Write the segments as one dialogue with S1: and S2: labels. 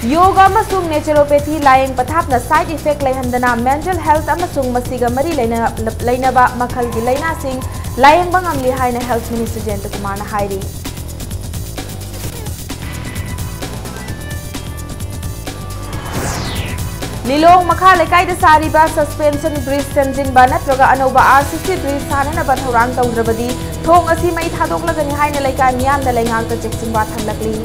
S1: Yoga amasung naturopathy layeng pathapna side effect laihandana mental health amasung masiga mari lainaba makhalgi laina sing layeng bangamli haina Health Minister Jayanta Kumar na hairi. Lilong makha lekai da sariba suspension bridge semjinba natraga anoba RCC bridge sanana ba thorang tawdrabadi thong asi mai thadoklagani haina lekai miyamna laingak ta cheksinba thanglakli.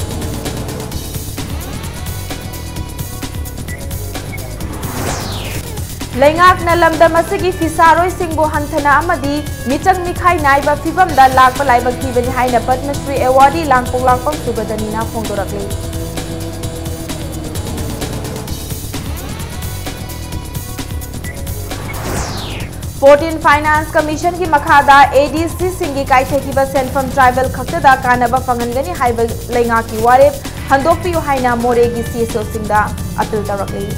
S1: Lengak na lamdam asigi fisaroi singbo hanthana amadi michang mikhai naiba fibamda lakpa laibak thibani haina Padma Shri awardee langpong subadanina phongdorakli. 14 Finance Commission ki makhada ADC singi kaithakiba senfam tribal khaktada kanaba fangangani haiba lenga ki warep handokpiu haina moregi CSO singda appeal tarakli.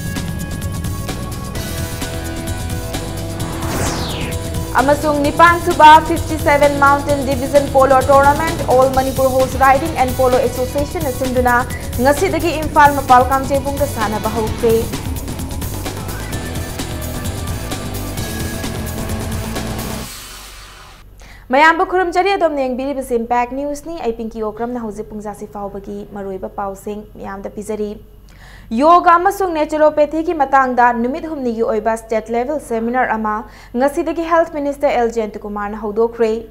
S1: Amasung Nipan Suba 57 Mountain Division Polo Tournament All Manipur Horse Riding and Polo Association asinduna ngasidagi Imphal mapal kamjebung da sana bahauke. Mayam bukurum jari adom neng biri bas Impact News ni ai pinki okram na hauze pungjasi faubagi maroiba pausing mayam da pizari. Yoga amasung naturopathy ki matangda numit humni gi oiba state level seminar ama ngasidagi Health Minister Jayanta Kumar na haudokre.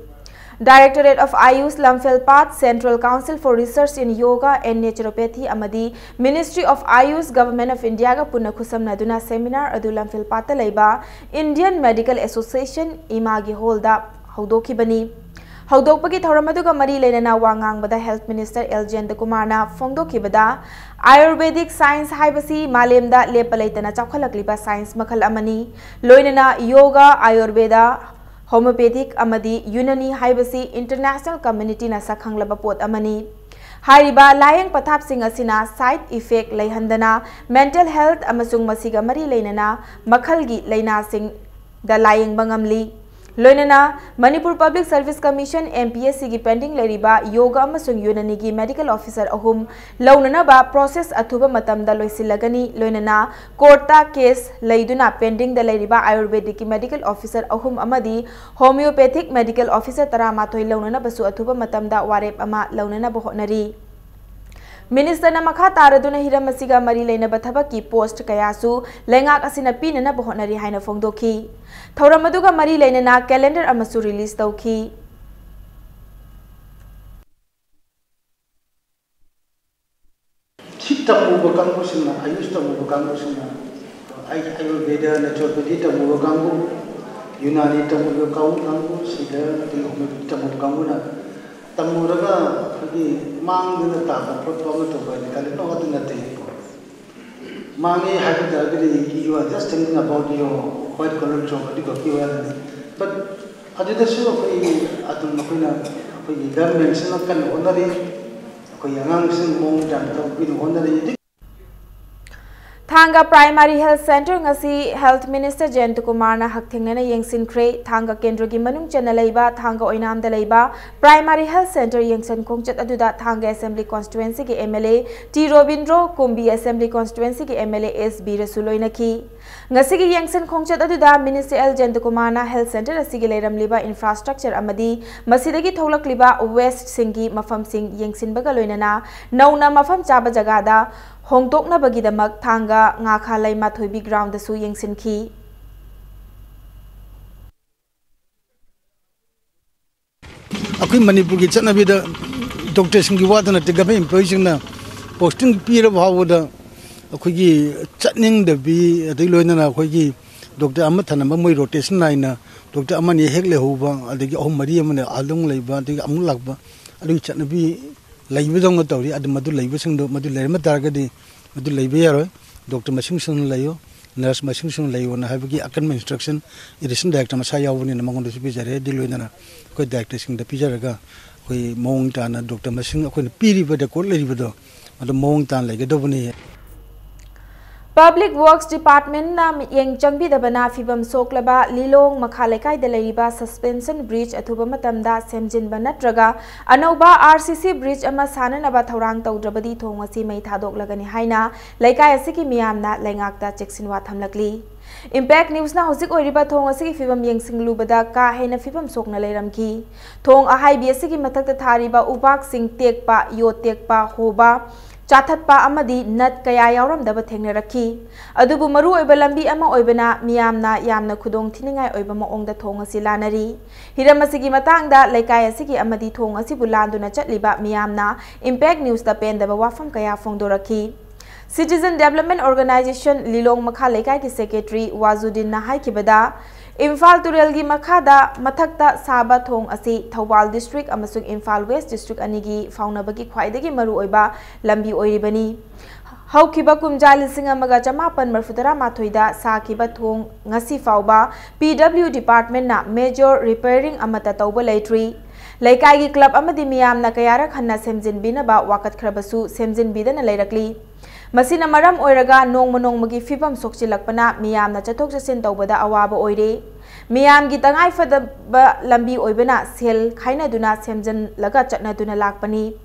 S1: Directorate of Ayush Lamphel Central Council for Research in Yoga and Naturopathy amadi Ministry of Ayush Government of India ga punna khusam naduna seminar adu Lamphel ta leiba Indian Medical Association imagi holda haudoki bani. Haudokpagi thoramaduga mari lenana wangang bada Health Minister Jayanta Kumar na phongdoki bada Ayurvedic Science haibasi malemda lepalaitana chawkhalakliba science makhal amani loinana yoga ayurveda homeopathic amadi unani haibasi international community na sakhanglaba pot amani hariba layeng pathap sing asina side effect leihandana mental health amasung masiga mari lenana makhalgi laina sing da layeng bangamli loinana Manipur Public Service Commission MPSC gi pending leriba yoga amasung unani gi medical officer ahum launana ba process athuba matamda loisilagani loinana courta case leiduna pending da leriba ayurvedic gi medical officer ahum amadi homeopathic medical officer tarama thoi launana basu athuba matamda warep ama launana bohonari. Minister na makha taraduna hiramasiga mari leina bathaba ki post kayasu lengak asina pinana bohonari haina phongdoki. Thoramaduga mari leina calendar amasu release tauki.
S2: Chitta mubakang kusina ayusta mubakang kusina ayurveda naturopathy tamu bakangu Yunani tamu bakangu sida tamu bakangu na tamuraga pagi mangna ta protocol to ba kali no aduna te mangi hypothetically you are just thinking about your white collar job but adida su koi atun makina koi government sina kan onari koi angang sin mong dan to bin onari
S1: Thanga Primary Health Center ngasi Health Minister Jayanta Kumar na hakthengna yengsin kre Thanga Kendra gi manung chana leiba Thanga oinam da leiba Primary Health Center yengsan khongchat aduda Thanga Assembly Constituency gi MLA T Robindro Kumbi Assembly Constituency gi MLA S B Rasuloina ki ngasi gi yengsan khongchat aduda Minister Jayanta Kumar na Health Center asigi leiram liba infrastructure amadi masidagi tholakliba west singi mafam sing yengsin baga loinana nauna mafam chaba jagada Hongtokna bagidamak Thanga ngakha laima thoibi ground dasu yengsinki.
S3: Akui Manipur ki chanabi da doctor singi wadana te gabe employees na posting pira bhawda akui gi chatning da bi adai loina na akui gi doctor amathana moi rotation naina doctor amani hekle hoba adagi ahum mari amane alung leiba adagi amul lakba adu chanabi laiba dong tawri adu madu laiba singdo madu lerma targadi madu laiba yaro doctor masing sing layo nurse masing sing layo na habagi akan instruction irrigation director masa yawuni na mangon recipe jare diloina na ko director sing da pijaraga koi mong ta na doctor masing ko piri ba da ko leriba do madu mong ta laiga do bani
S1: Public Works Department na yang changbi da bana fibam soklaba lilong makhalaikai da leriba suspension bridge athuba matamda semjin banatraga anoba RCC bridge ama sanana ba thorang tawdrabadi thong asi mai thadok lagani haina laikai asiki miyamna laingakta cheksinwa thamlakli Impact News na hosik oiriba thong asiki fibam yengsinglu bada ka haina fibam sokna leiramki thong ahai bi asiki mathakta thariba ubak sing tekpa yo tekpa hoba Chathatpa amadi nat kaya yauram daba thengna rakhi adubu maru oiba lambi ama oibana miyamna yamna khudong thiningai oiba maongda thong asi lanari hiram asigi matangda laikai asigi amadi thong asi bulanduna chatliba miyamna Impact News da pen daba wafam kaya phongdorakhi Citizen Development Organization Lilong Makha Laikai ki Secretary Wazuddin na haikibada Imphal Turelgi Makhada Mathakta Saba Thong asi Thawal District amasung Imphal West District anigi faunabagi khwaidagi maru oiba lambi oiribani Haukiba kumja lising amaga jamapan marfutara mathoida sakiba thong ngasi fauba PW Department na Major Repairing amata tawba laitri Laikai gi club amadi miyamna kayara khanna semjin binaba wakat khrabasu semjin bidana lairakli Masina maram oiraga nongmagi fibam sokchilakpana miyamna chathok chasin tawbada awaba oire miyam gi tangai fadaba lambi oibana sel khaina duna semjan laga chatna duna lakpani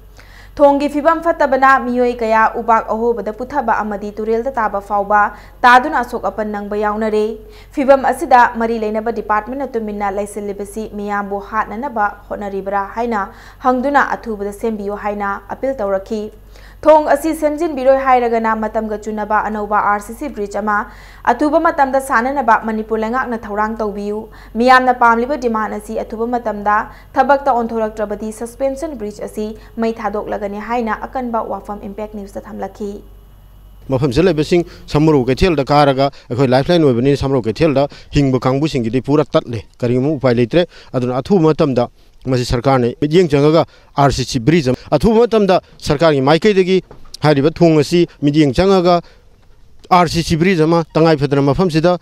S1: thongi fibam fatabana miyoi kaya ubak ahobada puthaba amadi turel da taba fauba taduna asok apan nangba yaunare fibam asida mari leinaba department na tuminna laisilibasi miyambo hatnanaba honaribra haina hangduna athubada sembiyo haina appeal tawrakhi Thong asi semjin biroi hairagana matamga chunaba anoba RCC bridge ama atuba matamda sananaba Manipur lengakna thorang tawbiu miyamna pamliba demand asi atuba matamda thabakta onthoraktrabadi suspension bridge asi mai thadok lagani haina akanba wafam Impact News ta thamlakhi
S4: Mafam sila besing samro ketel da karaga akhoi lifeline oibani samro ketel da hingbu kangbu singi di pura tatle karimu upai leitre aduna athu matamda masi sarkar ne midyeng changaga RCC bridge athu matamda sarkar gi maikai degi hariba thong asi midyeng changaga RCC bridge ama tangai phedra mafam sida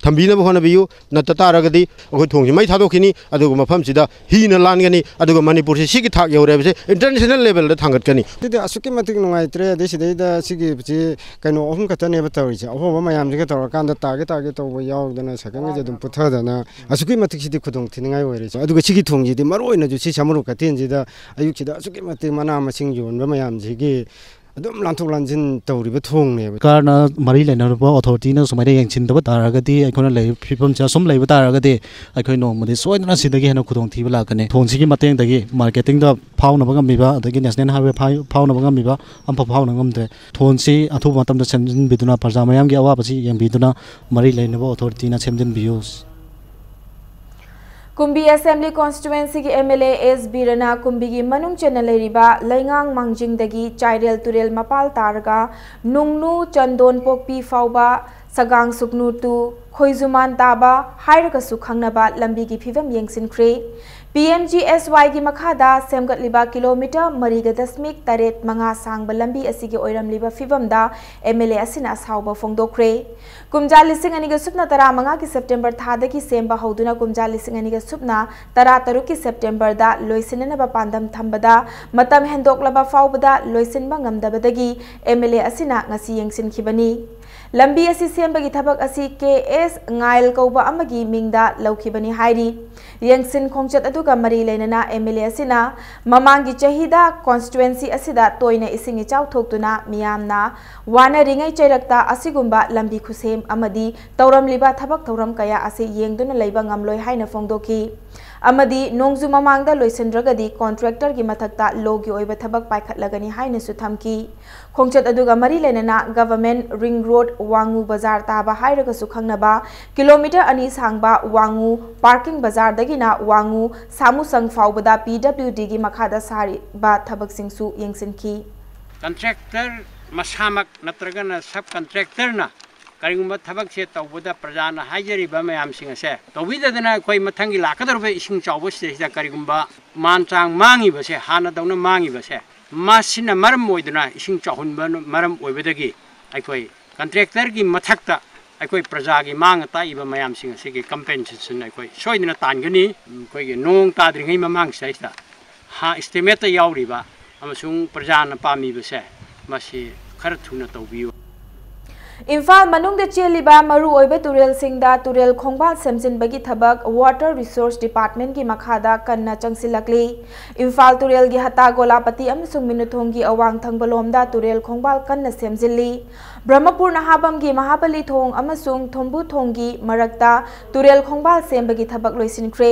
S4: thambina bhona biyu natataragadhi akhoi thong ji mai thadokini adugo mafam sida hina langani adugo Manipur si sigi thak yaurebe international level da thangat kani
S5: dide asuki matik nungai tre de sidai da sigi ji kaino ohum katane batawri ja oho mayam ji ka kan da tage to yaw dana sakang je dum putha dana asuki matik sidi khudong thiningai oire adugo sigi thong ji de maroi na ju si samru katin ji da ayuk ji da asuki matik mana masing jon ba mayam ji gi adum lanthok lanjin tawri ba thong ne
S6: karna mari lena ba authority na sumai yang chin da taragadi aikona lei phipam cha sum leiba taragadi aikoi no modi soidna sidagi hena khudong thiba lakane thongsi gi mateng dagi marketing da fauna bangam miba adagi national highway fauna bangam miba ampa fauna ngamde thonsi athu matam da semjin biduna parja mayam gi awa basi yang biduna mari lena ba authority na semjin bios
S1: Kumbi Assembly Constituency ki MLA S Birana Kumbi ki manung chena leiriba laingang mangjing dagi chairel turel mapal targa nungnu chandon pokpi fauba sagang suknu tu khoizuman taba hairaga sukhangnaba lambi ki phivam yengsinkhre PMGSY ki makhada semgatliba kilometer mariga dasmik taret manga sangba lambi asigi oiramliba fivamda MLA asina asauba fongdokre kumja lising aniga supna tara manga ki September thada ki semba hauduna kumja lising aniga supna tara taru ki September da loisinana ba pandam thambada matam hendoklaba faubada loisinba ngamdabadagi MLA asina ngasi yengsinkhibani lambi asi sembagi thabak asi KS ngail kauba amagi mingda laukibani hairi yengsin khongchat aduga mari leinana MLA asina mamangi chahida constituency asida toina isingi chau thoktuna miyamna wana ringai chairakta asigumba lambi khusem amadi tauramliba thabak tauram kaya asi yengduna leiba ngamloi haina fongdoki amadi nongju mamangda loisendragadi contractor gi mathakta logi oiba thabak paikhatlagani haina su thamki khongchat aduga mari leinana government ring road wangu bazar taba hairaga su khangnaba kilometer ani sangba wangu parking bazar dagina wangu samusang faubada PWD gi makhada sari ba thabak singsu yengsinki
S7: contractor masamak natragana sub contractor na karigumba thabak se tawbada prajana hajariba mayam singa se tawbidadana koi mathangi lakadarba ising chawbo se karigumba manchang mangi ba se hana dawna mangi ba se masina maram moiduna ising chahunba maram oibadagi aikoi contractor gi mathakta aikoi praja gi mang ta iba mayam singa se gi compensation aikoi soidina tangani koi gi nong tadringai mamang saista ha estimate yauriba amasung prajana pami ba se masi khar thuna tawbiyo
S1: Imphal मनुंग चेलिबा Maru ओइबे तुरेल सिंगदा तुरेल खोंबाल सेमजिनबगी थबक water resource department की मखादा कन्ना चंगसिलकली इम्फाल तुरेल की हता गोलापति अमसुंग मिनुथोंग की अवांग थंगबलोमदा तुरेल खोंबाल कन्ना सेमजिली ब्रह्मपुर नहाबम की महाबली थोंग अमसुंग थोंबु थोंग की मरक्ता तुरेल खोंबाल सेमबगी थबक लोइसिनख्रे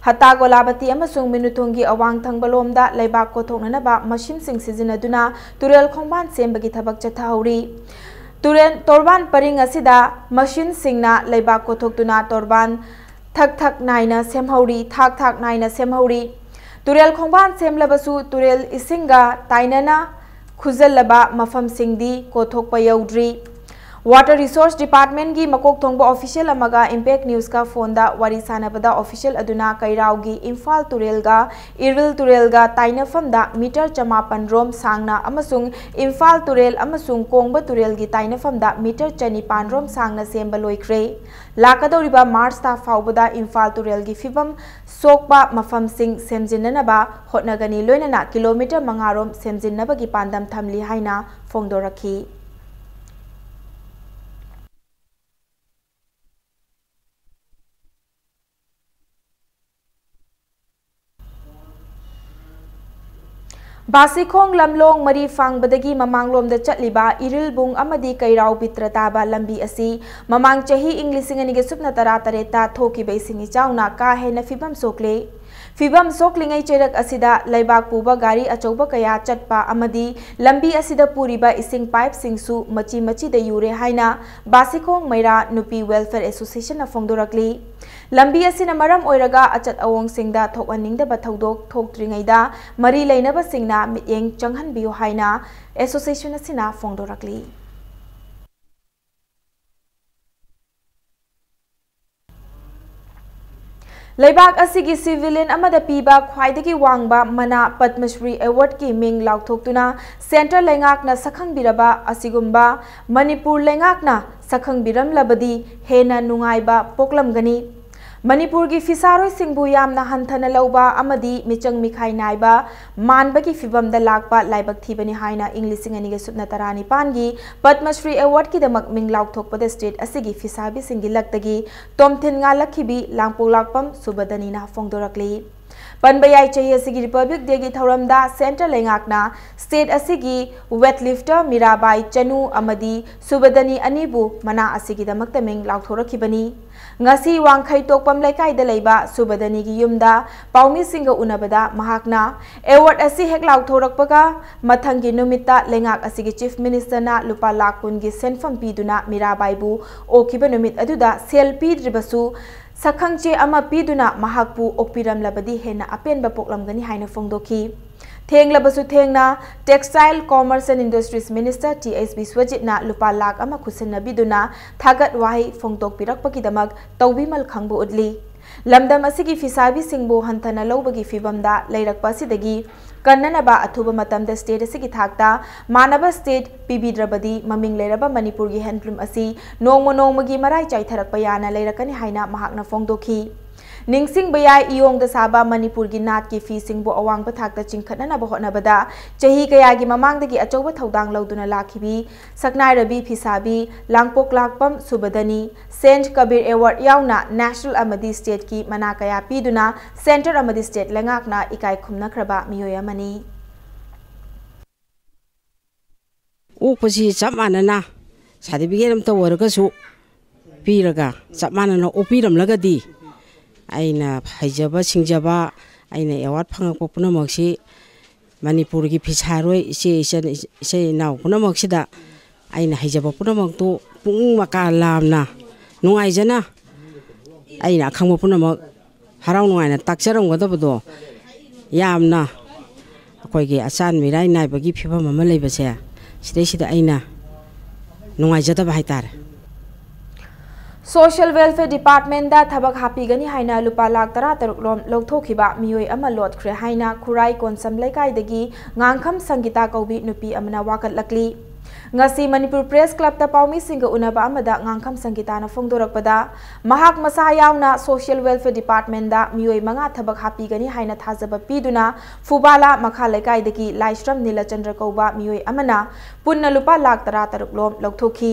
S1: हता गोलापति अमसुंग मिनुथोंग की अवांग थंगबलोमदा लेबाक कोथोंगनबा मशीन सिंग सिजिनदुना तुरेल खोंबाल सेमबगी थबक चथाउरी तुरेन तोरबान परिंग असिदा मशीन सिंगना लेबाक कोथोक्तुना तोरबान थक थक नाइना सेमहौरी थाक थाक नाइना सेमहौरी तुरेल खोंबान सेमलबसु तुरेल इसिंगा ताइनना खुजलबा मफम सिंगदी कोथोकपा यौद्री वाटर रिसोर्स डिपार्टमेंट की मकोक थोंबा ऑफिशियल अमगा इंपैक्ट न्यूज का फोनदा वारी सानबदा ऑफिशियल अदुना कैराउगी इम्फाल तुरेलगा इरिल तुरेलगा ताइनफमदा मीटर 54 रोम सांगना अमसुंग इम्फाल तुरेल अमसुंग कोंगबा तुरेलगी ताइनफमदा मीटर 54 रोम सांगना सेंबा लोइख्रे लाकदौरिबा मार्च ता फाउबदा इम्फाल तुरेलगी फिबम सोकबा मफम सिंग सेमजिननबा होटनगनी लोइनना किलोमीटर 5 रोम सेमजिननबगी पांदम थमली हाइना फोंदोरखी बासिखोंग लमलोंग मरी फांगबदगी ममांगलोमदा चटलिबा इरिलबुंग अमदी कैराव बित्रताबा लंबी असी ममांग चही इंग्लिसिंगनिगे सुपना तरा तरेता थोकिबे सिंगी चाउना का हेना फिबम सोकले फिबम सोकलिंगै चेरक असिदा लैबाक पुबा गाड़ी अचौबा कया चटपा अमदी लंबी असिदा पुरिबा इसिंग पाइप सिंगसु मची मची the you're हाइना बासिखोंग Maira नुपी welfare association फोंदोरकली लंबी असिना मरम ओइरगा अचत अवोंग सिंगदा थोकअनिंगदबा थौदोक थोक्ट्रिङैदा मरी लैनबा सिंगना मित्येंग चंगहनबियो हाइना एसोसिएशन असिना फोंदोरकली लेबाक असिगी सिविलियन अमदा पीबा ख्वाइदगी वांगबा मना पद्मश्री अवार्ड की मिंग लाउथोक्तुना सेंट्रल लेंगाकना सखंगबिरबा असिगुंबा मणिपुर लेंगाकना सखंगबिरमलबदी हेना नुंगाइबा पोकलमगनी मणिपुर की फिसारोय सिंगबु यामना हंथना लौबा अमदी मिचंग मिखाई नाइबा मानबगी फिबमदा लाकपा लाइबक थीबनी हाइना इंग्लिसिंग अनिगे सुपना तरानी पानगी पद्मश्री अवार्ड की दमक मिंग लाउथोकपदा स्टेट असिगी फिसाबी सिंगी लक्तगी तोमथिन ngalakhibi langpolakpam subadani फोंदोरकली पनबयाई चाहिए असिगी रिपब्लिक डे की थौरमदा सेंट्रल लेंगाकना स्टेट असिगी वेटलिफ्टर मीराबाई चनु अमदी सुबदनी अनिबु मना असिगी दमक्ता मिंग लाउथोरखिबनी ngasi wangkhai tokpam laikai da leiba subadani gi yumda paumi singa unabada mahakna award asi hek lauthorakpaga mathangi numita lengak asigi chief minister na lupa lakun gi senfam piduna mirabai bu okiba numit aduda sel pidribasu sakhangche ama piduna mahakpu okpiram labadi hena apenba poklamgani haina phongdoki थेंगलबसु थेंगना textile commerce and industries minister टी.एस. बिस्वजितना लुपा लाख अमा खुसिनबिदुना थागत वाही फोंगतोकपिरकपगिदमक तौबिमल खंगबु उदली लमदम असिगी फिसाबी सिंगबु हंथना लौबगी फिबमदा लैरकपासिदगी कन्ननबा अथुबा मतमदा state असिगी थाकता मानब state पीबीद्रबदी ममिंग लैरबा Manipur की handloom असी नोंगमो नोंगमगी मराई चाइथरकपा याना लैरकनी हाइना महाकना फोंगदोखी निंगसिंग बयाई इयोंग साबा मणिपुर की नाट की फी सिंगबो अवांग पथाकता चिंखननबा होनबदा चही कयागी ममांगदगी अचौबा थौदांग लौदुना लाखिबी सकनाय रबी फिसाबी लांगपोक लाकपम सुबदनी सेंट कबीर अवार्ड यावना नेशनल अमदी स्टेट की मना कया पीदुना सेंटर अमदी स्टेट लेंगाकना इकाई खुमनख्रबा मियोयमनी
S8: ओपसी चप मानना सर्टिफिकेट अमता वरगसु पीरगा चप मानना ओपीरमलगदी आइना हाइजबा सिंजबा आइना अवार्ड फंगक पुनमक्सी मणिपुर की फिसारोय इसे नाव पुनमक्सीदा आइना हाइजबा पुनमक्तो पुंग मका लामना नुंगाइजना आइना खंगबा पुनमक हराव नुंगाइना ताकचरमगदबदो यामना अखोयगी अचान मिराय नाइबगी फिबम अमा लेबसे सिदैसिदा आइना नुंगाइजदबा हाइतार
S1: सोशल वेलफेयर डिपार्टमेंट दा थबक हापीगनी हाइना लुपा लाख 13 लोम लौथोखिबा मियोय अमा लोटख्रे हाइना खुराई कोनसम लेकाइदगी ngankham संगीता कौबी नुपी अमना वाकटलकली ngasi Manipur Press Club ta paumi singa unaba amada ngankham Sangeeta ना फोंदोरकपदा महाक मसा यावना सोशल वेलफेयर डिपार्टमेंट दा मियोय मंगा थबक हापीगनी हाइना थाजबा पीदुना फुबाला मखा लेकाइदगी लाइस्ट्रम नीलचंद्र कौबा मियोय अमना पुन्ना लुपा लाख 13 लोम लौथोखी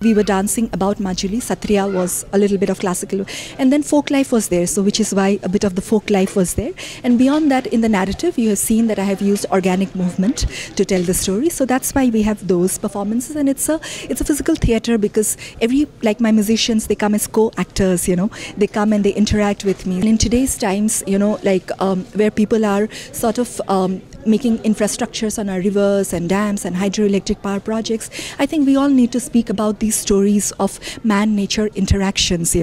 S9: We were dancing about Majuli. Satriya was a little bit of classical, and then folk life was there, so which is why a bit of the folk life was there. And beyond that, in the narrative, you have seen that I have used organic movement to tell the story. So that's why we have those performances, and it's a physical theatre, because like my musicians, they come as co-actors. They come and they interact with me. And in today's times, where people are sort of making infrastructures on our rivers and dams and hydroelectric power projects, I think we all need to speak about these stories of man-nature interactions,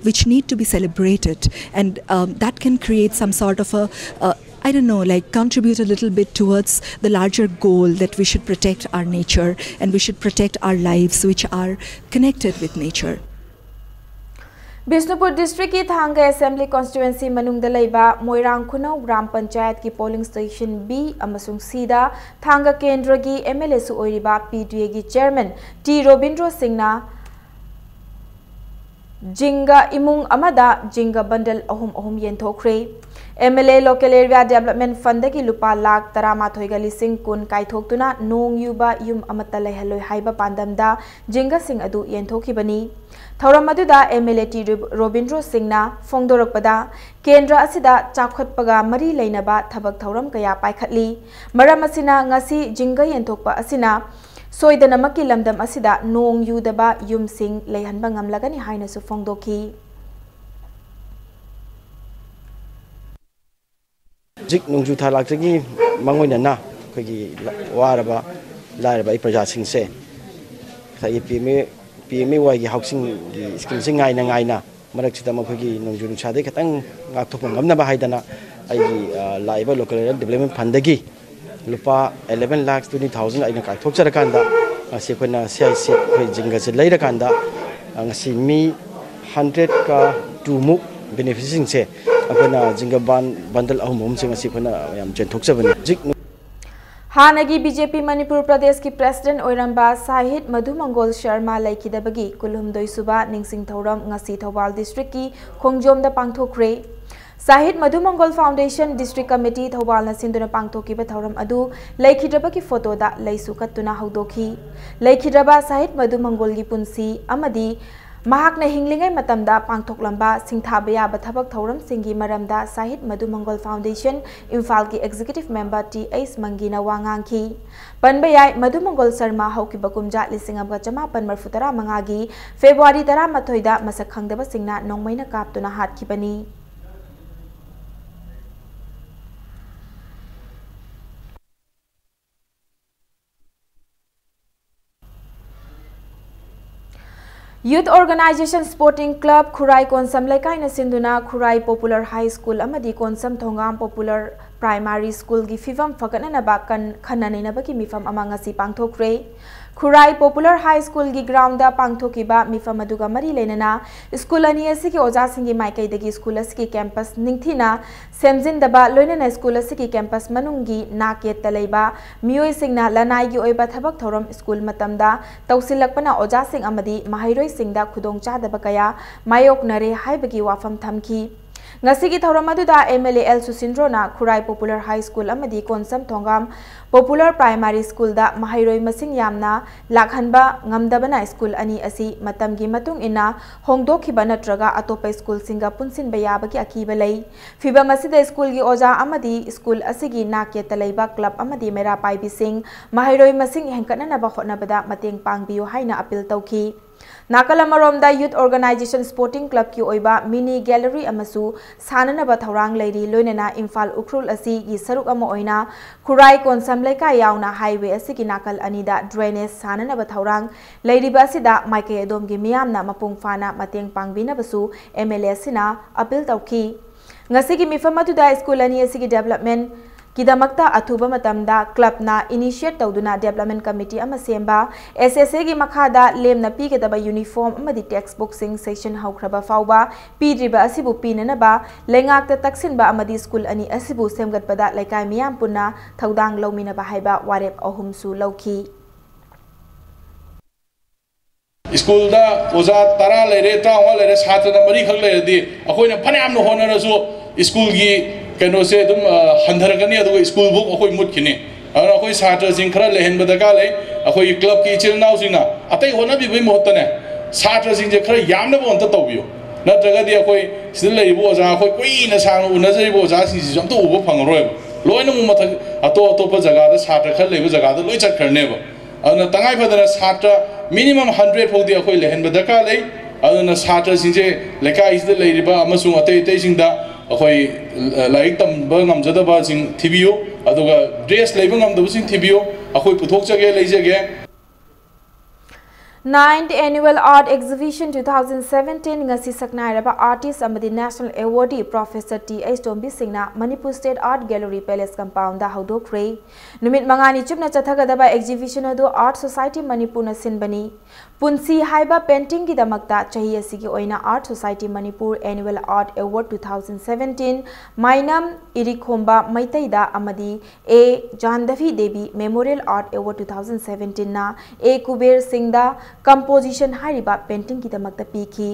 S9: which need to be celebrated, and that can create some sort of contribute a little bit towards the larger goal that we should protect our nature and we should protect our lives which are connected with nature.
S1: Bishnupur District की थांगा Assembly Constituency manung dalaiba Moirang Khunau Gram Panchayat की polling station B amasung C da थांगा केंद्र की MLA su oiriba PTA की chairman T Robindro Singh na Jinga imung amada Jinga bundle ahum yenthokre MLA Local Area Development Fund की lupa lakh taramathoi ga lising kun kaithoktuna nong yuba yum amata laihaloi haiba pandamda Jinga Singh adu yenthokibani Thauram aduda MLA T Robindro Singh na phongdorakpada kendra asida chakhatpaga mari leinaba thabak thauram kaya paikhatli maram asina ngasi jinga yenthokpa asina soidanamaki lamdam asida nong yudaba yumsing leihanba ngamlagani haina su phongdoki
S10: Jik nongju thalakjagi mangoina na khagi waraba lairaba ipraja singse thai PMA wagi housing gi scheme sing ngai na marak chita ma khagi nongju nu chade khatang ngak thop ngamna ba haidana ai gi laiba local area development fund gi lupa 11,20,000 aina ka thok chara kanda asi khona CIC khoi jinga se leira kanda ngasi mi 100 ka 2 mu beneficiaries se apana jinga bundle ahum se ngasi khona yam chen thok chabani jik
S1: Hanagi BJP Manipur Pradesh ki President Oiramba Sahit Madhu Mongol Sharma laikidabagi kulhum doisuba ningsing thauram ngasi Thobal District ki khongjom da pangthokre Sahit Madhu Mongol Foundation District Committee Thobal na sinduna pangthokiba thauram adu laikhidrabagi photo da laisu katuna haudoki laikhidraba Sahit Madhu Mongol gi punsi amadi Mahakna hinglingai matamda pangthoklamba singthaba yaba thabak thauram singi maramda Sahit Madhu Mongol Foundation Imphal ki Executive Member T.H. Mangina wangangki Panbayai Madhu Mongol Sharma haukiba kumja lisingabga chamapan marfutara mangagi February 13 da masak khangdaba singna nongmaina kaptuna hatkibani Youth Organization Sporting Club Khurai Konsam Laikai na sinduna Khurai Popular High School amadi Konsam Thongam Popular Primary School gi fifam fagatna na bakan khanani na baki mifam amangasi pangthokre Khurai Popular High School gi ground da pangthokiba mifam aduga mari leinana school ani asiki oja singi maikai dagi school asiki campus ningthina semjin daba loinana school asiki campus manungi naket talaiba mioi singna lanai gi oiba thabak thoram school matamda tausilakpana oja sing amadi mahairoi singda khudong chadaba kaya mayok nare haibagi wafam thamki Ngasigi Thauramadu MLA L Susindro na Khurai Popular High School amadi Konsam Thongam Popular Primary School da Mahairoi masing yamna lakhanba ngamdabana school ani asi matamgi matung ina hongdokhiba natraga atopa school singa punsin bayabagi akiba lei fiba masida school gi oja amadi school asigi nakya talaiba club amadi mera paibi sing Mahairoi masing hengkana na ba khotnabada mateng pangbiyo haina appeal tauki Nakalamaromda Youth Organization Sporting Club ki oiba mini gallery amasu sananaba thaurang leiri loinana Imphal Ukrul asi gi saruk ama oina Khurai Konsam Laikai yauna highway asi ki nakal anida drainage sananaba thaurang leiriba asida Maikai adom gi miyamna mapung fana mateng pangbina basu MLA sina appeal tauki ngasi gi mifam atuda school ani asi ki development Kidamakta athuba matamda club na initiate tawduna development committee ama semba SSA gi makhada lemna pigedaba uniform amadi textbook sing section haukraba fawba pidriba asibu pinanaba lengakta taksinba amadi school ani asibu semgatpada laikai miyam punna thaudang lawminaba haiba warep ahumsu lawki
S11: School da oza tara lere trawa lere satra na mari khak lere di akoina phanam no honara so school gi keno se dum handhar gani adu school book akoi mut kini अखोई छात्र सिंह खरा लेहन बदका ले अखोई club की इचिल now Singh अतै होना भी मोहतने छात्र सिंह खरा यामना बोंत तौबियो नत्रगदी अखोई सिद लेरिबो ओजा अखोई कुइना सांग उनजरिबो ओजा सिंह सिजम तो उबो फंगरोय लोइना मु मथक अतो जगह दा छात्र खर लेबो जगह दा लोइ चटखरनेबो अदुना तंगाई फदना छात्र मिनिमम 100 फौदी अखोई लेहन बदका ले अदुना छात्र सिंह लेकाई सिद लेरिबा अमसुंग अतै सिंह दा अखोई लाइक तंबा ngamjadaba सिंह थिबियो अदुगा ड्रेस लेबो ngamdabsing थिबियो अखोई पुथोकजगे लेजगे
S1: 9th Annual Art Exhibition 2017 ngasi saknairaba artist amadi national awardee Professor T.H. Tombi Singhna Manipur State Art Gallery Palace compound da haudokre numit mangani chupna chathagadaba exhibition adu Art Society Manipur na sinbani punsi haiba painting ki damakta chahi asigi oina Art Society Manipur Annual Art Award 2017 mainam irikhomba maitaida amadi A Jandavi Devi Memorial Art Award 2017 na A Kuber Singh da composition hariba painting ki damakta piki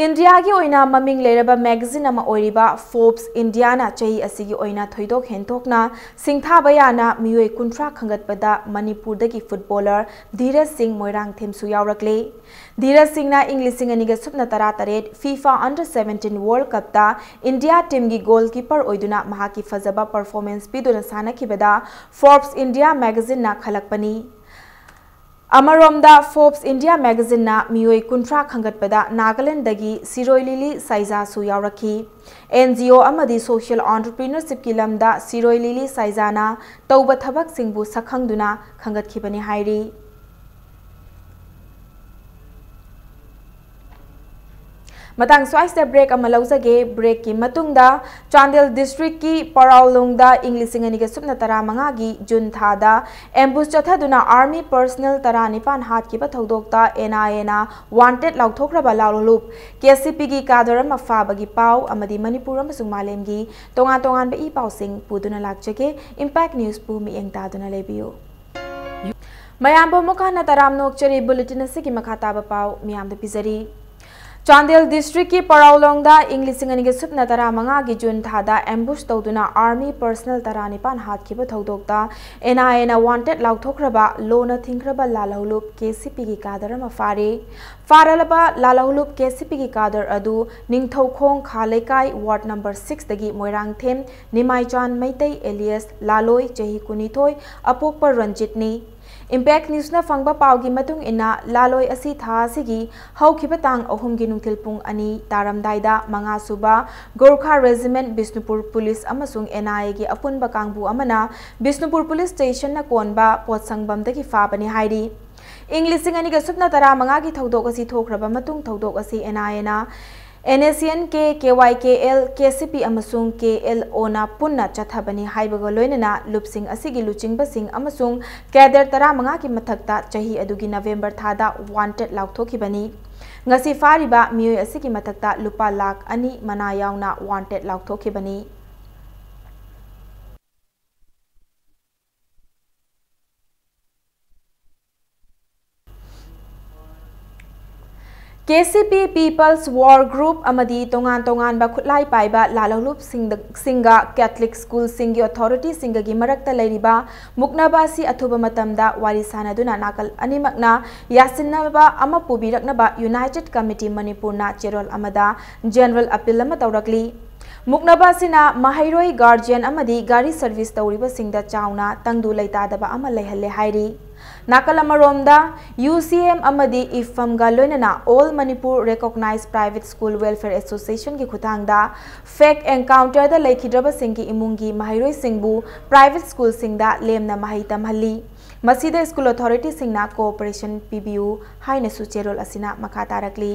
S1: India ki oina maming leraba magazine ama oiriba Forbes India na chahi asigi oina thoidok hentokna singtha bayana mioi kuntra khangatpada Manipur dagi footballer Dheeraj Singh Moirang themsu yawrakle Dheeraj Singh na English singaniga supna tarataret FIFA Under 17 World Cup ta India team gi goalkeeper oiduna mahaki fazaba performance piduna sanakibada Forbes India magazine na khalakpani Amaromda Forbes India magazine na mioi kuntra khangatpada Nagaland dagi Siroi Lili Saiza su yawrakhi NGO amadi social entrepreneurship ki lamda Siroi Lili Saiza na tauba thabak singbu sakhangduna khangatkhibani hairi Matang swaista break amalawzage break ki matungda Chandel district ki Paraulongda English singaniga supna tara mangagi June thada ambush chathaduna army personnel tara nipan hat ki bathodokta NIA na wanted lauthokraba laulup KCP gi kadarama fabagi pau amadi Manipur amasung malemgi tongan ba I pau sing puduna lakjage impact news pu mi engtaduna lebiyo Mayambo mukana taram nokchari bulletin asigi makhata ba pau miyam da pizari Chandel district ki Paraulongda English singaniga supna tara manga gi June thada ambush tawduna army personnel tara nipan hat khiba thodokta NIA na wanted lauthokraba lona thingraba lalahulup KCP gi kadar ma faralaba lalahulup KCP gi kadar adu ningthaukhong khalekai ward number 6 dagi Moirang them Nimaichan Maitai alias Laloi chahi kunithoi apokpa Ranjitni Impact News na fangba paugi matung ina laloi asi tha sigi haukiba tang ahum gi nungthil pung ani taramdaida manga suba Gorkha Regiment Bisnupur Police amasung NIA gi apunba kangbu amana Bisnupur Police Station na konba potsangbam dagi fabani hairi English singani ga supna tara manga gi thodok asi thokraba matung thodok asi NIA na NSN ke KYKL KCP amasung KLO na punna chathabani haibaga loinana lupsing asigi luchingba sing amasung kader tara manga ki mathakta chahi adugi November thada wanted laukthokibani ngasi fariba mioi asigi mathakta lupa lakh ani mana yauna wanted laukthokibani KCP People's War Group amadi tongan ba khutlai paiba lalahlup singa Catholic School singi authority singa gi marakta leiriba muknaba si athuba matamda wari sanaduna nakal animakna yasinaba ama pubiraknaba United Committee Manipur na cherol amada general appeal ama tawrakli muknaba sina mahairoi guardian amadi gari service tawriba singda chauna tangdu leitadaba ama lehalle hairi Nakalamaromda UCM amadi IFAM galonana All Manipur Recognized Private School Welfare Association ki khutangda fake encounter da laikhidraba singki imungi mahairoi singbu private school singda lemna mahai tamhalli masida school authority singna cooperation PBU haina sucherol asina makatarakli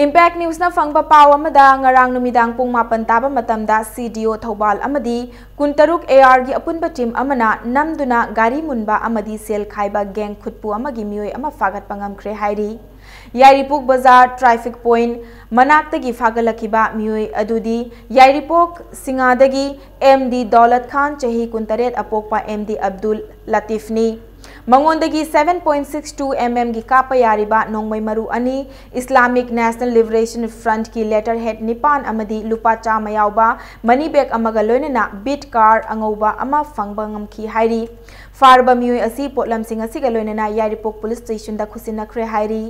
S1: Impact News na fangba paw amada ngarang numidang pung mapan taba matamda CDO Thobal amadi kuntaruk AR gi apunba team amana namduna gari munba amadi sel khaiba gang khutpu amagi mioi ama fagat pangam kre hairi Yairipuk Bazar traffic point manaktagi fagalakiba mioi adudi Yairipok singadagi MD Daulat Khan chahi kuntaret apokpa MD Abdul Latifni Mangondagi 7.62 mm gi kapa yariba nongmai maru ani Islamic National Liberation Front ki letterhead nipan amadi lupa chama yauba money bag amaga loinana bit car angauba ama fangba ngamki hairi farba mioi asi potlam sing asi ga loinana Yaripok police station da khusinakre hairi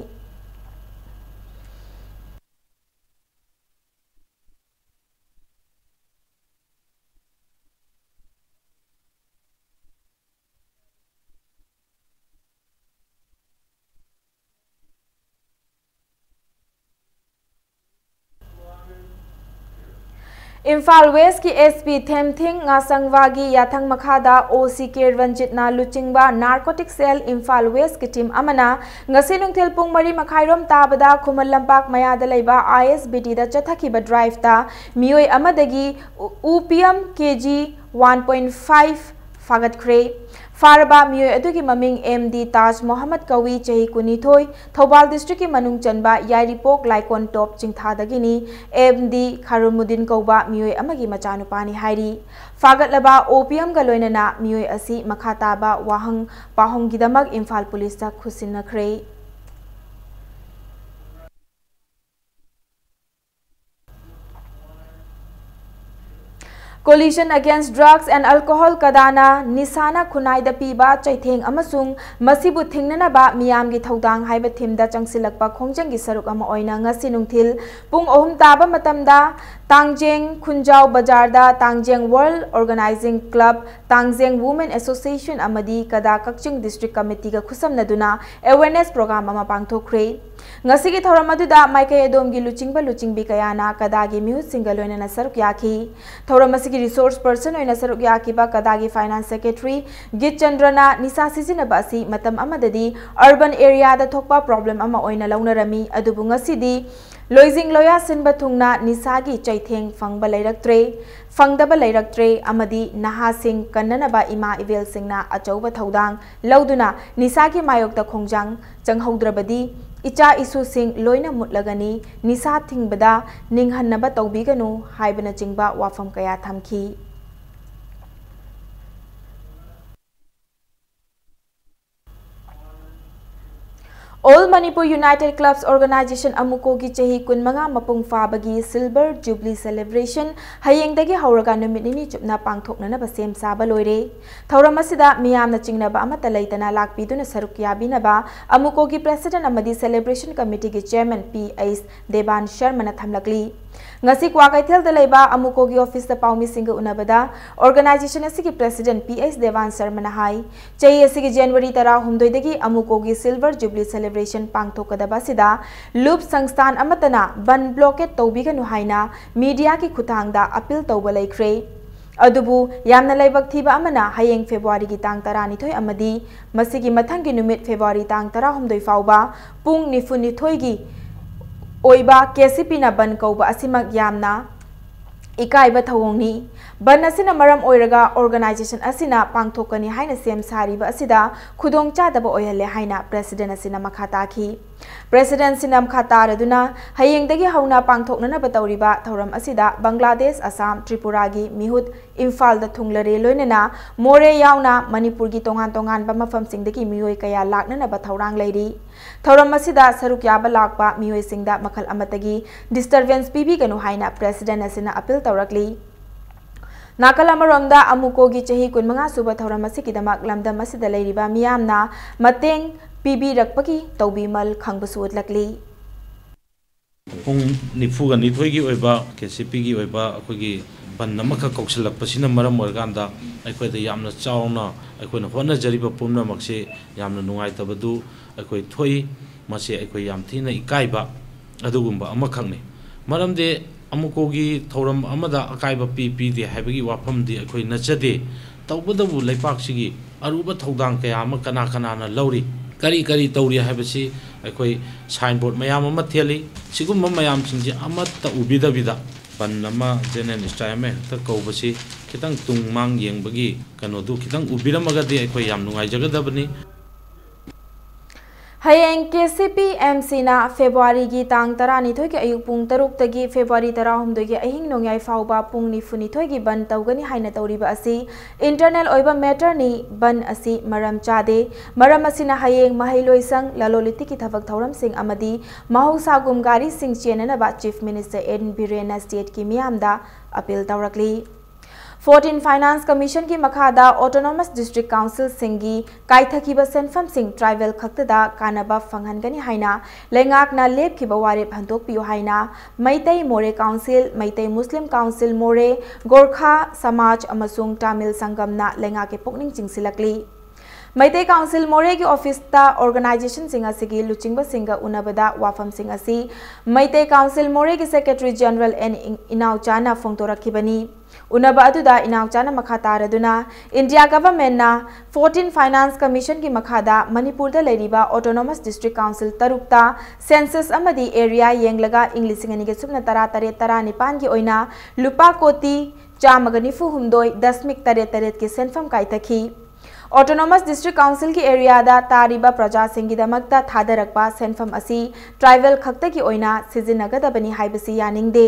S1: Imphal West ki SP Themthing Ngasangwagi Yathang Makhada OC Kervanjit na Luchingba Narcotic Cell Imphal West ki team amana ngasi nungthil pung mari makhairom tabada Khumal Lampak Mayada leiba ISBT da chathakiba drive ta mioi amadagi UPM kg 1.5 fagat kre Faraba mioi adugi maming MD Taj Mohammed Kawi chahi kunithoi Thobal district ki manung chanba Yaripok Laikon top chingthadagini MD Kharumuddin Kauba mioi amagi machanupani hairi fagat laba OPM ga loinana mioi asi makhataba wahang pahong gidamak Imphal police ta khusinakre Coalition Against Drugs and Alcohol Kadana Nisana Khunai da piba chaitheng amasung masibu thingnana ba miyam gi thodang haiba thimda changsilakpa khongjang gi saruk ama oina ngasi nungthil pung ohum taba matamda Tangjeng Khunjau Bazar da Tangjeng World Organizing Club Tangjeng Women Association amadi Kada Kakching District Committee ga khusamnaduna awareness program ama pangthokre ngasi gi thoram aduda maikai adom gi luchingbi kayana Kada gi mihut single loina saruk yakhi thoram ki resource person oina saruk yakiba Kadagi finance secretary Git Chandrana Nisa sisinaba asi matam amadadi urban area da thokpa problem ama oina launarami adubu ngasidi loizing loya sinba thungna Nisagi chaitheng fangdaba leiraktre amadi naha sing kannanaba ima ivel singna achauba thodang lauduna Nisagi mayok da khongjang changhaudrabadi Icha isu sing loina mutlagani Nisa thingbada ninghannaba tawbiganu haibana chingba wafam kaya thamki All Manipur United Clubs Organization Amuko gi chahi kunmanga mapung fabagi Silver Jubilee Celebration hayengdagi hauraga numit nini chupna pangthoknana ba sem saba loire thauram asida miyamna chingnaba amata leitana lakpiduna saruk yabinaba Amuko gi president amadi celebration committee gi chairman P.S. Deban Sharma na thamlakli ngasi kwakaithel da leiba Amuko gi office da paumi singa unabada organization asigi president P.S. Devan Sharma na hai chahi asigi January 18 dagi Amuko gi Silver Jubilee Celebration pangthokadaba sida loop sangstan amatana ban blockade tawbiganu haina media ki khuthangda appeal tawba laikre adubu yamna laibak thiba amana hayeng February gi tang 12 amadi masigi mathangi numit February tang 13 fauba pung nifunithoi gi oiba KCP na ban kauba asimak yamna ikaiba thawongni ban asina maram oiraga organization asina pangthokani haina sem sariba asida khudong chadaba oihale haina president asina makhata ki president sinam khatar aduna hayengdagi hauna pangthoknana batawriba thoram asida Bangladesh Assam Tripura gi mihut Imphal da thunglare loinana more yauna Manipur gi tongan ba mafam singdagi mioi kaya laknana ba thorang leiri thoram asida saruk yaba lakpa mioi singda makhal amatagi disturbance pibi ganu haina president asina appeal tawrakli Nakalamaromda Amuko gi chahi kunmanga suba thoram asikidamak lamdam asida leiriba miyamna mateng PB rakpaki tawbimal khangbasu utlakli
S12: pung nifuga nithoi gi oiba KCP gi oiba akogi ban namaka koksilak pasina maram organda aikoida yamna chauna aikoina hona jariba pumna makse yamna nungai tabadu akoi thoi mase akoi yam thina ikaiba adugumba amakhangni maramde Amuko gi thoram amada akaiba pp de haibagi wafam de akoi nachade tawbadabu leipak sigi aruba thodang kaya ama kana na lauri kari tawri haibasi akoi signboard mayam ama theli sigum mayam singji amata ubida panama jenen style ta kawbasi kitang tungmang yengbagi kanodu kitang ubiramaga de akoi yam nungai jagadabani
S1: Hayeng KCP MC na February gi tang tarani thoi ke ayuk pung taruk tagi February tarahum doi ge ahing nongyai fauba pung ni funi thoi gi ban tawgani haina tawriba asi internal oiba matter ni ban asi maram chade maram asina hayeng mahailoi sang laloliti ki thabak thauram sing amadi mahausa gumgari sing chenana ba Chief Minister Eden Birena State ki miamda appeal tawrakli 14 Finance Commission की मखादा Autonomous District Council सिंगी काइथकीबा सेंफम सिंग tribal खक्तदा कानबा फंगहनगनी हाइना लेंगाकना लेपखिबा वारेप हंदोकपियो हाइना Meitei मोरे council Meitei मुस्लिम council मोरे गोरखा समाज अमसुंग Tamil संगमना लेंगाके पुकनिंग चिंगसिलकली Meitei council Moreh की office ता organisation सिंग असिगी लुचिंगबा सिंगा उनबदा वाफम सिंग असि Meitei council Moreh की secretary general N इनाउचाना फोंगतोरखिबनी उनबा अदुदा इनाउचाना मखातारदुना इंडिया गवर्नमेंट ना 14 फाइनेंस कमीशन की मखादा मणिपुर दा लेरिबा ऑटोनोमस डिस्ट्रिक्ट काउंसिल तरुक्ता सेंसस अमदी एरिया येंगलगा इंग्लिसिंगनी के सुपना तरा तरे तरा निपान की ओइना लुपा कोटी चामगनिफु हुमदोय दशमिक तरे तरे के सेंफम काइथखी ऑटोनोमस डिस्ट्रिक्ट काउंसिल की एरिया दा तारिबा प्रजा सिंगिदमक्ता थादरकपा सेंफम असी ट्राइबल खक्ता की ओइना सिजिनगदबनी हाइबसी यानिंगदे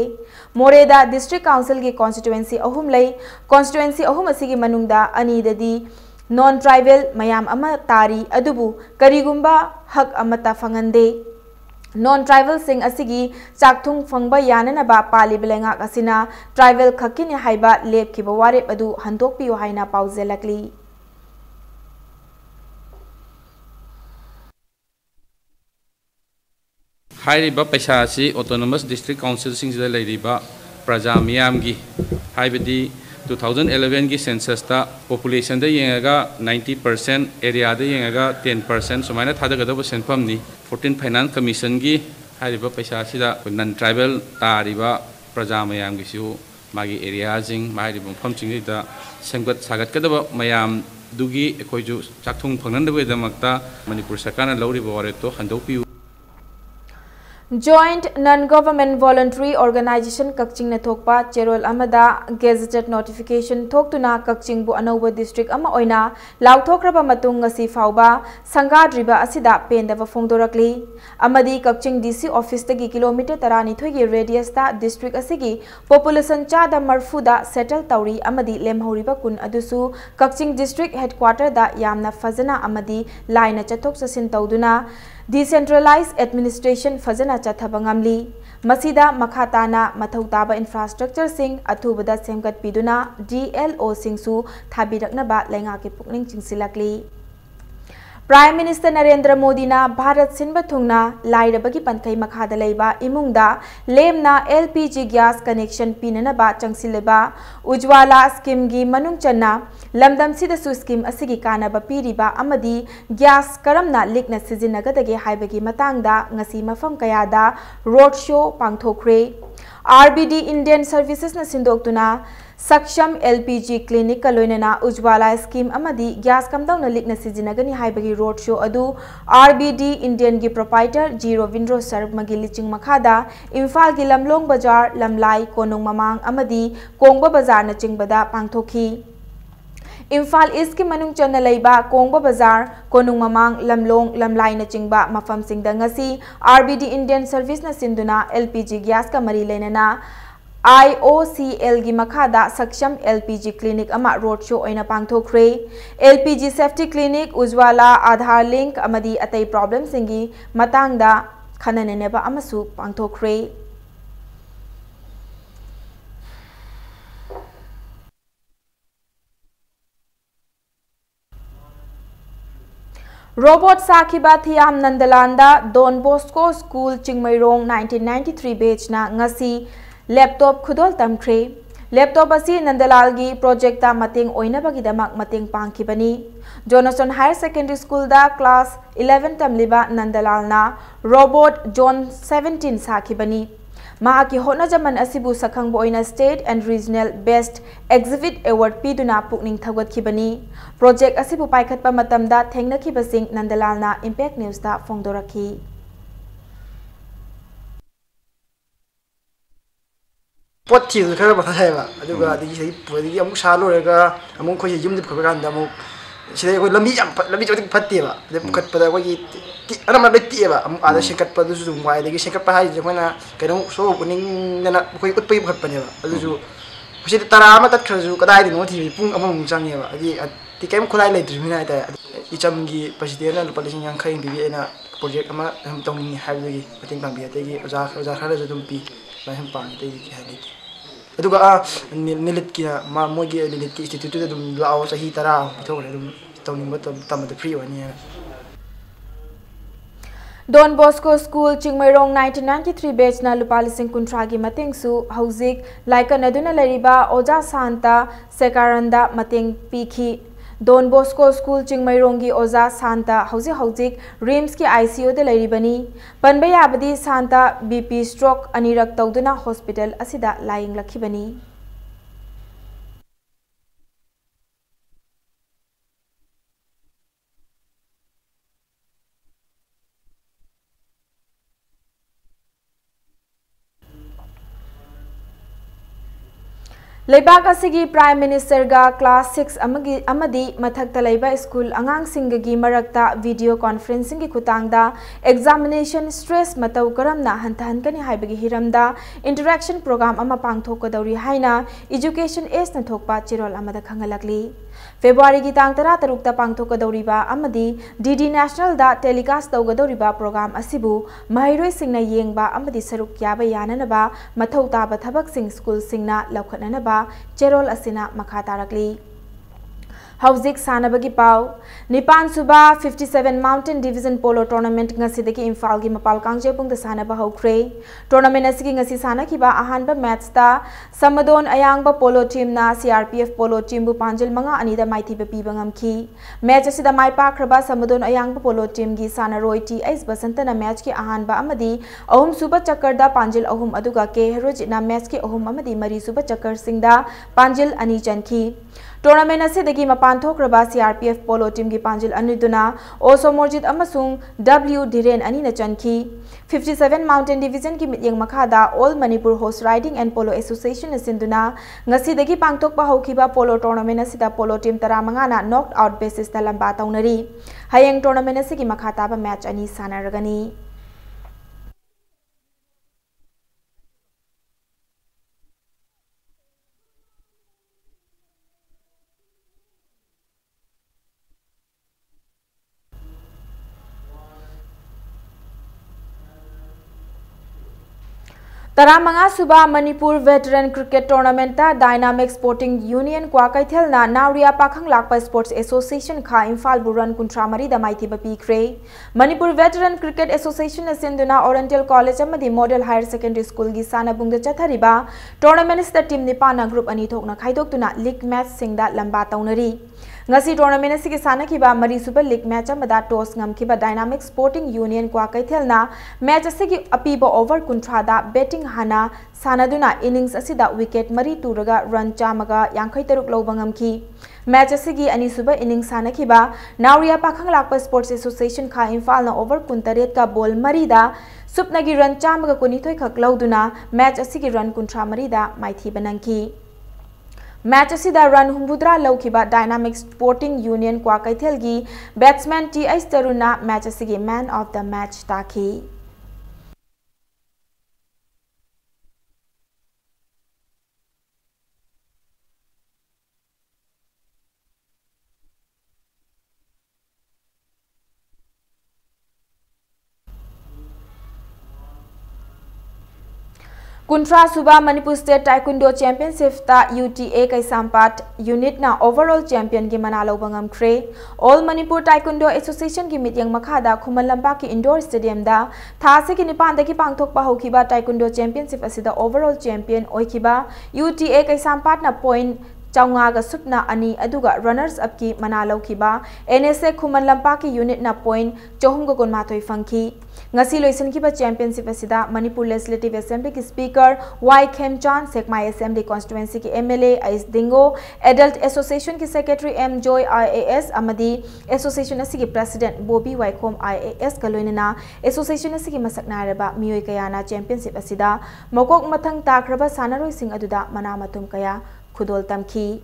S1: मोरेदा डिस्ट्रिक्ट काउंसिल की कॉन्स्टिट्यूएंसी अहुम लई कॉन्स्टिट्यूएंसी अहुम असी की मनुंगदा अनीददी नॉन ट्राइबल मयाम अमा तारी अदुबु करिगुंबा हक अमता फंगंदे नॉन ट्राइबल सिंग असिगी चाकथुंग फंगबा याननबा पाली बेलेंगाक असिना ट्राइबल खक्किने हाइबा लेपखिबा वारेप अदु हंदोकपियो हाइना पाउजेलकली
S13: हाइरिबा पैसा से ऑटोनोमस डिस्ट्रिक्ट काउंसिल सिंगदा लेरिबा प्रजा मियाम की हाइबदी 2011 की सेंसस ता पॉपुलेशन दा येंगा 90% एरिया दा येंगा 10% सुमाइना थादगदब सेंफम नि 14 फाइनेंस कमीशन की हाइरिबा पैसा सिदा नन ट्राइबल तारिबा प्रजा मियाम की सु मागी एरिया जिंग माइरिबा फम चिंगदा सेंगत सागतकदब मयाम दुगी एकोइजु चाकथुंग फंगनदबेदमक्ता मणिपुर सरकारना लौरिबा वारेतो हंदोपि
S1: Joint Non-Government Voluntary Organization Kakching na thokpa Cherol Amada Gazetted Notification thoktuna Kakching bu anauba district ama oina lauthokraba matung ngasi fauba sangadriba asida pendava phongdorakli amadi Kakching DC office tagi kilometer tarani thoigi radius ta district asigi population chada marfuda settle tawri amadi lemhoriba kun adusu Kakching district headquarter da yamna fazana amadi line chathok chasin tawduna Decentralized administration fazana chathabangamli masida makhatana mathautaba infrastructure sing athubada semgat piduna DLO singsu thabiraknaba lenga ke pukning chingsilakli Prime Minister Narendra Modi na Bharat sinba thungna lairabagi panthai makhada leiba imungda lemna LPG gas connection pinana ba changsileba Ujwala scheme gi manung channa lamdam sida su scheme asigi kana ba piriba amadi gas karamna likna sijinagadage haibagi matangda ngasi mafam kayada road show pangthokre RBD Indian Services na sindoktuna Saksham LPG Clinic Kaloinana Ujwala scheme amadi gas kamdawna likna sijinagani haibagi road show adu RBD Indian gi proprietor G Rovindro Sarmagi liching makhada Imphal gi Lamlong Bazar Lamlai Konong Mamang amadi Kongba Bazar na chingbada pangthokhi Imphal East ki manung channa leiba Kongba Bazar Konong Mamang Lamlong Lamlai na chingba mafam singda ngasi RBD Indian Service na sinduna LPG gas ka mari lenana IOCL gi makhada Saksham LPG Clinic ama road show oina pangthokre LPG Safety Clinic Ujwala Aadhar Link amadi atai problem singi matangda khananeneba amasu pangthokre Robot Sakiba Thiam Nandalanda Don Bosco School Chingmairong 1993 batch na ngasi laptop khudol tamkhre laptop asi Nandalal gi project ta mating oina bagidamak mating pangkhibani Jonathan Higher Secondary School da class 11 tamliba Nandalal na robot John 17 sakhibani Mahaki hona jaman asibu sakhangbo oina state and regional best exhibit award piduna pukning thagat khibani project asibu paikhatpa matamda thengna khibasing Nandalal na impact news da phongdorakhi
S14: pot thil khara ba thai ba aduga digi sei podi amuk sa lo rega amuk khoi yum dip khaba kan da amuk sida ko lami jodi fattiba de kat pada ko gi ana ma betti ba ada sekat pada su mai de sekat pa hai jona kaino so kuning na ko ut pai khat pane ba adu ju sida tara ma tat khaju kadai di no thi pung among jang ba adi ti kem khulai le dri mina ta icham gi president na lupa lising yang khain bi na project ama ham tong ni ha gi pating pang bi ta gi oja khara ju dum pi ba ham pang ta gi ha ni aduga nilit ki ma mo gi nilit ki institute dum lao sahi tara thore dum tong ni tam de free wani
S1: Don Bosco School Chingmairong 1993 batch na lupa lising kuntra gi mateng su hauzik laikan aduna lariba oja santa sekaranda mateng pikhi Don Bosco School Chingmairong gi oja santa hauzik rims ki ICU de laribani panba yabadi santa BP stroke anirak tawduna hospital asida lying lakhibani Leibak asigi Prime Minister ga Class 6 amadi mathakta laiba school angang singa gi marakta video conferencing gi khutangda examination stress matau karamna hantahan kani haibagi hiramda interaction program ama pangthok dauri haina education ace na thokpa chirol amada khangalakli February gi tang tara tarukta pangthok dauriba amadi DD National da telecast tawgadoriba program asibu mahairoi singna yengba amadi saruk yaba yananaba mathau taba thabak sing school singna laukhatnanaba Cherol asina makatarakli Hauzik sanabagi pau Nipan suba 57 Mountain Division Polo Tournament ngasidagi Imphal gi mapal kangje pung da sanaba haukre tournament asigi ngasi sanakiba ahanba match ta Samadon ayangba polo team na CRPF polo team bu panjil manga anida maithiba piba ngamki match asida mai pakraba Samadon ayangba polo team gi sanaroi TS Basantana match ki ahanba amadi ahum suba chakar da panjil ahum aduga ke herojina match ki ahum amadi mari suba chakar singda panjil ani chanki Tournament asidagi mapan thokraba CRPF polo team gi panjil aniduna Oso Morjit amasung W Dhiren ani na chanki 57 Mountain Division ki mityeng makhada All Manipur Horse Riding and Polo Association asinduna ngasidagi pangthokpa haukiba polo tournament asida polo team taramanga na knocked out basis ta lamba taunari hayeng tournament asigi makhata ba match ani sanaragani Taramanga suba Manipur Veteran Cricket Tournament ta Dynamic Sporting Union kwa kaithel na Nauria Pakhang Lakpa Sports Association kha Imphal Buran Kuntramari da maithi ba pikre Manipur Veteran Cricket Association asinduna Oriental College amadi Model Higher Secondary School gi sanabung da chathariba tournament sta team nipana group ani thokna khaidokuna league match singda lamba taunari ngasi tournament asigi sanakiba mari super league match amada toss ngamkiba Dynamic Sporting Union kwa kaithelna match asigi apiba over kuntrada betting hana sanaduna innings asida wicket mari turaga run chamaga yankhai taruk loba ngamki match asigi ani suba innings sanakiba Nauria Pakhang Lakpa Sports Association kha Imphal na over kuntaret ka ball mari da supnagi run chamaga kunithoi khak lauduna match asigi run kuntra mari da maithi banangki Match asida run humbudra laukiba Dynamic Sporting Union kwa kaithelgi batsman TS Taruna match asigi man of the match taki Kuntra Suba Manipur State Taekwondo Championship ta UTA Kaisampat unit na overall champion gi manalo bangam kre All Manipur Taekwondo Association gi mityang makhada Khuman Lamba ki indoor stadium da thase ki nipan da ki pangthok pa hokiba Taekwondo Championship asida overall champion oikiba UTA Kaisampat na point Chaunga ga supna ani aduga runners up ki manalo kiba NSA Khuman Lamba ki unit na point chohum go gon mathoi fangki ngasi loisan kiba championship asida Manipur Legislative Assembly ki speaker Y Khemchan Sekmai Assembly constituency ki MLA Ais Dingo Adult Association ki secretary M Joy IAS amadi association asigi president Bobby Waikhom IAS kaloinana association asigi masak naraba miyoi kayana championship asida mokok mathang takraba sanaroi sing aduda mana matum kaya khudol tamki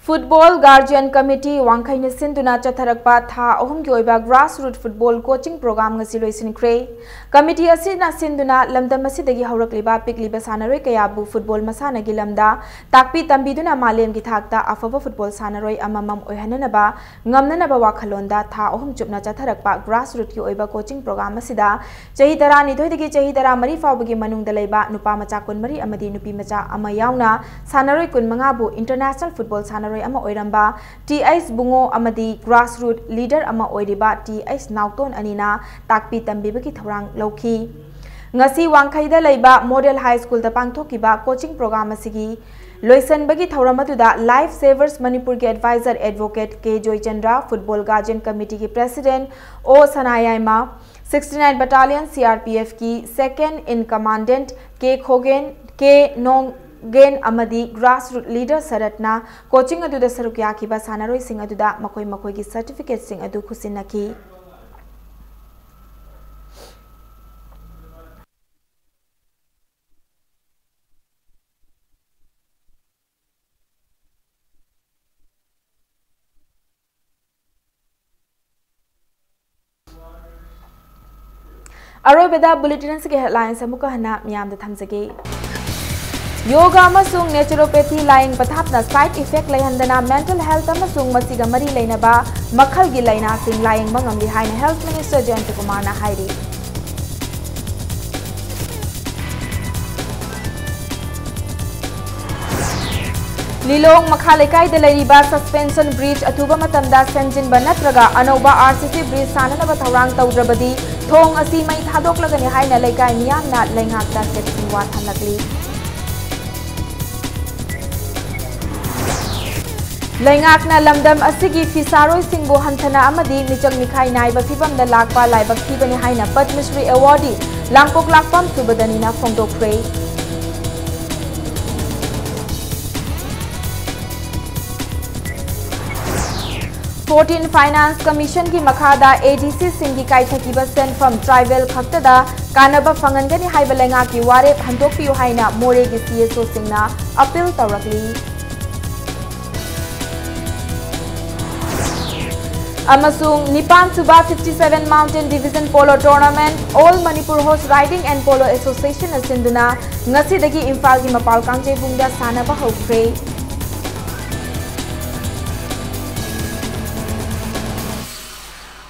S1: Football Guardian Committee Wangkhaina Sinduna Chatharakpa Tha Ahum ki oiba grassroots football coaching program ngasi loisinkhre. Committee asina sinduna lamdam asidagi haurakliba pikliba sanaroi kayabu football masana gi lamda takpi tambiduna malem gi thakta afaba football sanaroi amamam oihananaba ngamnanaba wakhalonda tha ahum chupna chatharakpa grassroots ki oiba coaching program asida chahi tara ni thoidagi chahi tara mari fawbagi manungda leiba nupa macha kunmari amadi nupi macha ama yauna sanaroi kunmanga bu international football sanaroi ama oiramba TS bungo amadi grassroots leader ama oiriba TS nauton anina takpi tambibagi thorang lawki ngasi wangkhaida leiba model high school da pangthokiba coaching program asigi loisanbagi thauramatuda life savers Manipur ke advisor advocate K Joy Chandra football guardian committee ki president O Sanayaima 69 battalion CRPF ki second in commandant K Khogen K Nong Gain amadi grassroots leader Saratna coaching aduda sarukya kiba sanaroi sing aduda makoi ki certificate sing adu khusinaki Arobeda bulletin ke headlines amuka hana miyam da thamjage Yoga amasung naturopathy lying pathapna side effect laihandana mental health amasung masiga mari lainaba makhal gi laina sing lying mangamli haina health minister Jayant Kumar na hairi Lilong makhalekai de lariba suspension bridge atuba matamda senjin banatraga anoba RCC bridge sananaba thorang tawdrabadi thong asi mai thadoklagani haina laikai miyamna laingakta setting wa thanlakli Laingakna lamdam asigi fisaroi singbo hanthana amadi michang mikhai naiba fibam da lakpa laibak thibani haina Padmashri awardee langpok lakpam subadanina phongdokre 14 Finance Commission ki makhada ADC singi kaithakiba sent from tribal khaktada kanaba fangangani haiba lenga ki ware handokpiu haina more gi CSO singna appeal tawrakli Amasung Nipan Suba 57 Mountain Division Polo Tournament All Manipur Horse Riding and Polo Association Asinduna ngasi dagi Imphal gi mapal kangje bungda sanaba hokre